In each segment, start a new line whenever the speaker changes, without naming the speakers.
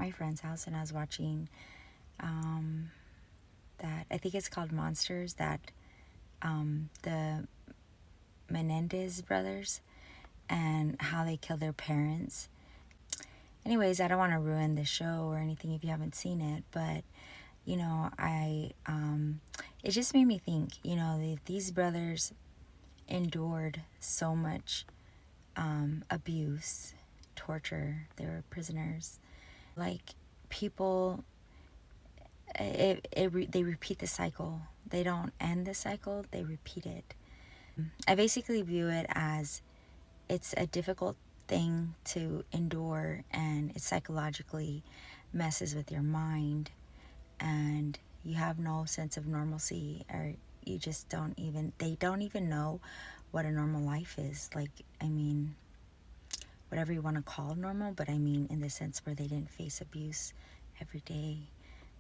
my friend's house and I was watching that, I think it's called Monsters, that the Menendez brothers and how they killed their parents. Anyways, I don't want to ruin the show or anything if you haven't seen it, but you know, it just made me think, you know, these brothers endured so much abuse, torture. They were prisoners. Like, people, they repeat the cycle. They don't end the cycle, they repeat it. I basically view it as it's a difficult thing to endure, and it psychologically messes with your mind, and you have no sense of normalcy, or you just they don't even know what a normal life is. Like, I mean, whatever you want to call normal, but I mean in the sense where they didn't face abuse every day.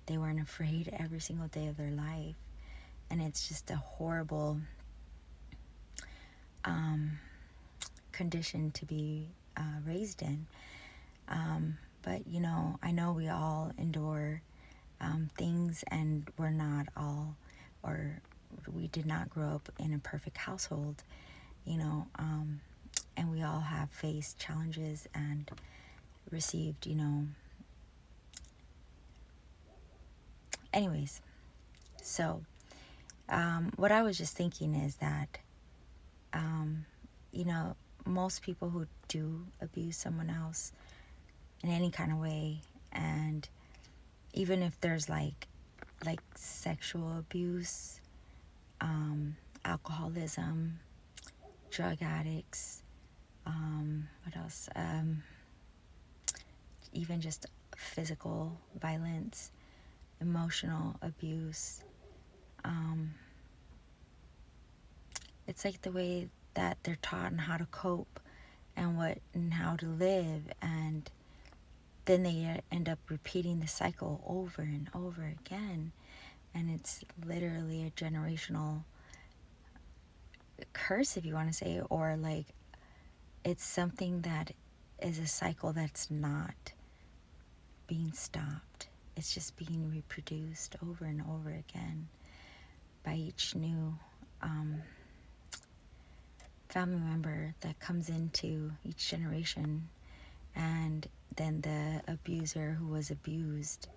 They weren't afraid every single day of their life. And it's just a horrible condition to be raised in. But, you know, I know we all endure things, and we're not all, or we did not grow up in a perfect household, you know, and we all have faced challenges and received, you know. Anyways, so what I was just thinking is that, you know, most people who do abuse someone else in any kind of way, and even if there's like sexual abuse, alcoholism, drug addicts, what else? Even just physical violence, emotional abuse. It's like the way that they're taught and how to cope and how to live, and then they end up repeating the cycle over and over again, and it's literally a generational curse, if you want to say, or like it's something that is a cycle that's not being stopped. It's just being reproduced over and over again by each new family member that comes into each generation, and then the abuser who was abused.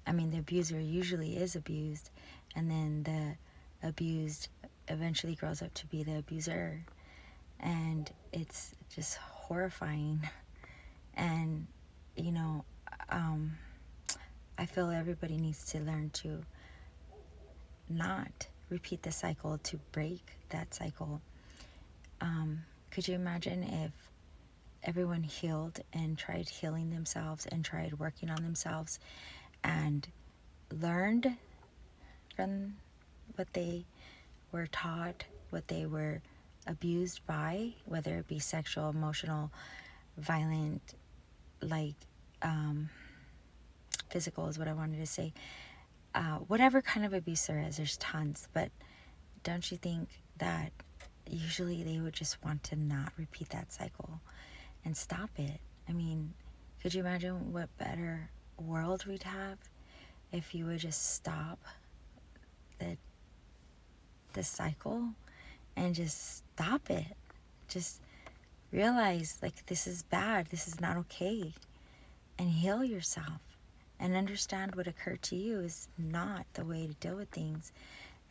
I mean, the abuser usually is abused, and then the abused eventually grows up to be the abuser, and it's just horrifying. And you know, I feel everybody needs to learn to not repeat the cycle, to break that cycle. Could you imagine if everyone healed and tried healing themselves and tried working on themselves and learned from what they were taught, what they were abused by, whether it be sexual, emotional, violent, like physical is what I wanted to say. Whatever kind of abuse there is, there's tons, but don't you think that usually they would just want to not repeat that cycle and stop it? I mean, could you imagine what better world we'd have if you would just stop the cycle and just stop it? Just realize, like, this is bad, this is not okay, and heal yourself and understand what occurred to you is not the way to deal with things,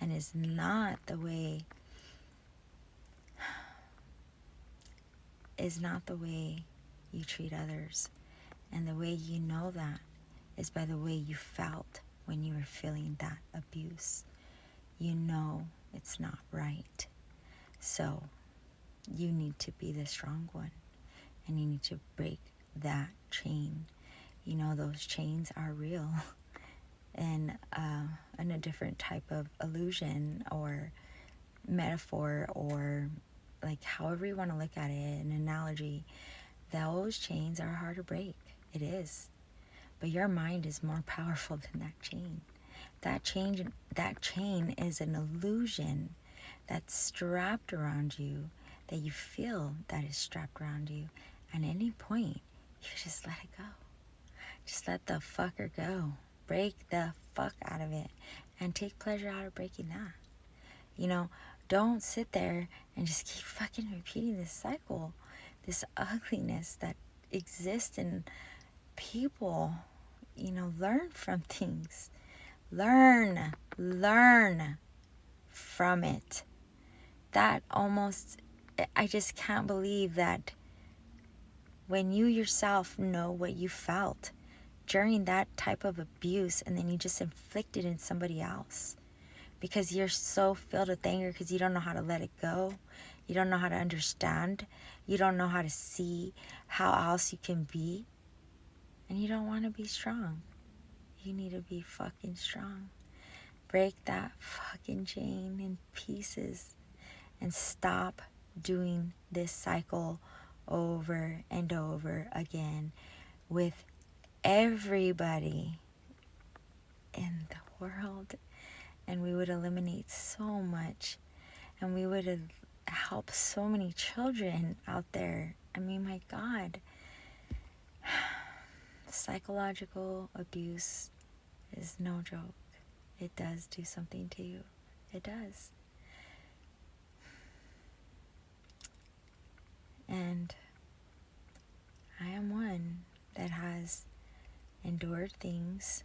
and is not the way you treat others. And the way you know that is by the way you felt when you were feeling that abuse. You know it's not right. So you need to be the strong one, and you need to break that chain. You know, those chains are real and in a different type of illusion or metaphor, or like however you want to look at it, an analogy. Those chains are hard to break. It is. But your mind is more powerful than that chain. That chain is an illusion that's strapped around you, that you feel that is strapped around you. At any point, you just let it go. just let the fucker go. Break the fuck out of it and take pleasure out of breaking that. You know, don't sit there and just keep fucking repeating this cycle, this ugliness that exists in people. You know, learn from things. Learn from it. That almost, I just can't believe that when you yourself know what you felt during that type of abuse and then you just inflict it in somebody else because you're so filled with anger because you don't know how to let it go. You don't know how to understand. You don't know how to see how else you can be. And you don't want to be strong. You need to be fucking strong. Break that fucking chain in pieces and stop doing this cycle over and over again with everybody in the world. And we would eliminate so much, and we would help so many children out there. I mean, my God. Psychological abuse is no joke. It does do something to you. It does. And I am one that has endured things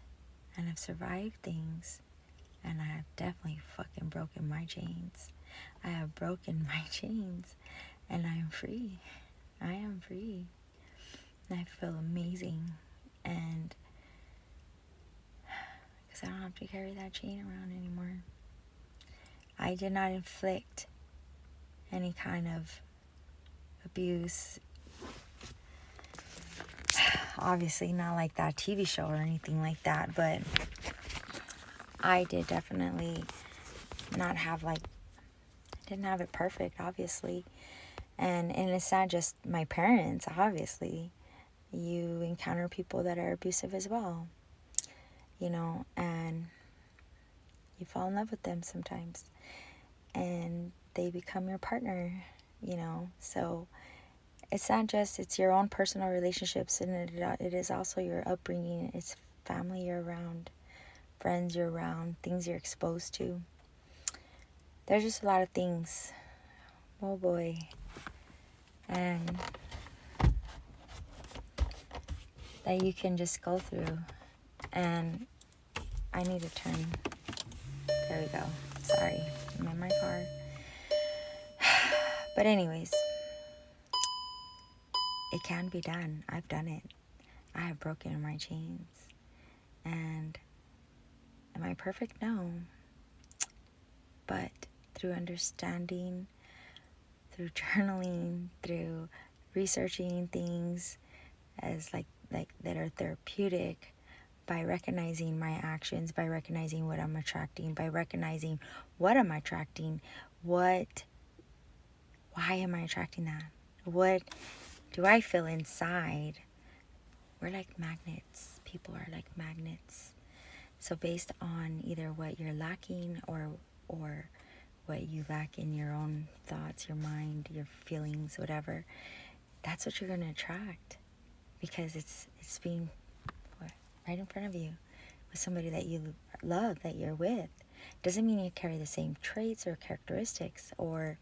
and have survived things, and I have definitely fucking broken my chains. I have broken my chains, and I am free. I am free. And I feel amazing. And because I don't have to carry that chain around anymore. I did not inflict any kind of abuse. Obviously not like that TV show or anything like that, but I did definitely not have didn't have it perfect, obviously. And it's not just my parents, obviously. You encounter people that are abusive as well, you know, and you fall in love with them sometimes. And they become your partner, you know. So it's not just, it's your own personal relationships, and it is also your upbringing. It's family you're around, friends you're around, things you're exposed to. There's just a lot of things. Oh boy. And that you can just go through. And I need to turn. There we go. Sorry, I'm in my car. But anyways, it can be done. I've done it. I have broken my chains. And am I perfect? No. But through understanding, through journaling, through researching things as like that are therapeutic, by recognizing my actions, by recognizing what I'm attracting, by recognizing what I'm attracting, why am I attracting that? What do I feel inside? We're like magnets. People are like magnets. So based on either what you're lacking or what you lack in your own thoughts, your mind, your feelings, whatever, that's what you're going to attract, because it's being right in front of you with somebody that you love, that you're with. Doesn't mean you carry the same traits or characteristics, or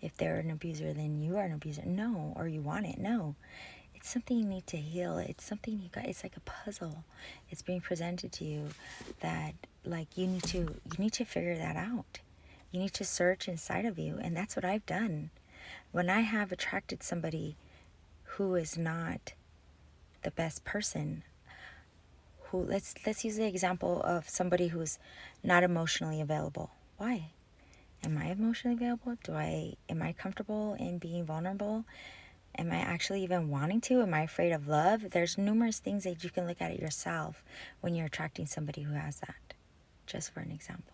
if they're an abuser, then you are an abuser. No, or you want it. No. It's something you need to heal. It's something it's like a puzzle. It's being presented to you that you need to figure that out. You need to search inside of you, and that's what I've done. When I have attracted somebody who is not the best person, let's use the example of somebody who's not emotionally available. Why? Am I emotionally available? Am I comfortable in being vulnerable? Am I actually even wanting to? Am I afraid of love? There's numerous things that you can look at it yourself when you're attracting somebody who has that, just for an example.